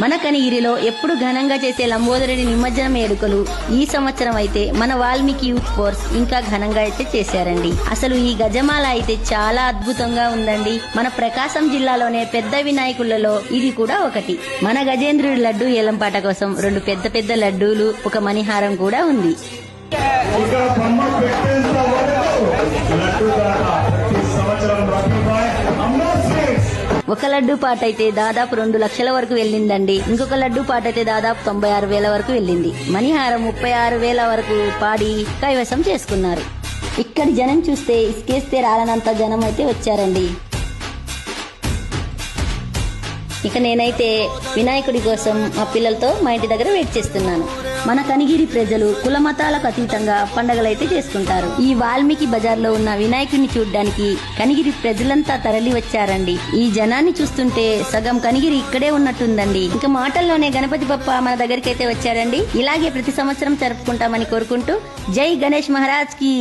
మన కనిగిరిలో ఎప్పుడు ఘనంగా చేసే లంబోదరుడి నిమజ్జనం వేడుకలు ఈ సంవత్సరం అయితే మన వాల్మీకి యూత్ ఫోర్స్ ఇంకా ఘనంగా అయితే చేశారండి. అసలు ఈ గజమాల అయితే చాలా అద్భుతంగా ఉందండి. మన ప్రకాశం జిల్లాలోనే పెద్ద వినాయకులలో ఇది కూడా ఒకటి. మన గజేంద్రుడి లడ్డు ఏలంపాట కోసం 2 పెద్ద పెద్ద లడ్డూలు, ఒక మణిహారం కూడా ఉంది. ఒక లడ్డు పాట అయితే దాదాపు 2 లక్షల వరకు వెళ్ళిందండి. ఇంకొక లడ్డు పాట అయితే దాదాపు 96,000 వరకు వెళ్ళింది. మణిహారం 36,000 వరకు పాడి కైవసం చేసుకున్నారు. ఇక్కడి జనం చూస్తే ఇసుకేస్తే రాలనంత జనం అయితే వచ్చారండి. ఇక నేనైతే వినాయకుడి కోసం మా పిల్లలతో మా ఇంటి దగ్గర వెయిట్ చేస్తున్నాను. మన కనిగిరి ప్రజలు కుల మతాలకు అతీతంగా పండగలైతే చేసుకుంటారు. ఈ వాల్మీకి బజార్ లో ఉన్న వినాయకుడిని చూడ్డానికి కనిగిరి ప్రజలంతా తరలి వచ్చారండి. ఈ జనాన్ని చూస్తుంటే సగం కనిగిరి ఇక్కడే ఉన్నట్టుందండి. ఇంకా మాటల్లోనే గణపతి బప్ప మన దగ్గరికి అయితే వచ్చారండి. ఇలాగే ప్రతి సంవత్సరం జరుపుకుంటామని కోరుకుంటూ జై గణేష్ మహారాజ్ కి.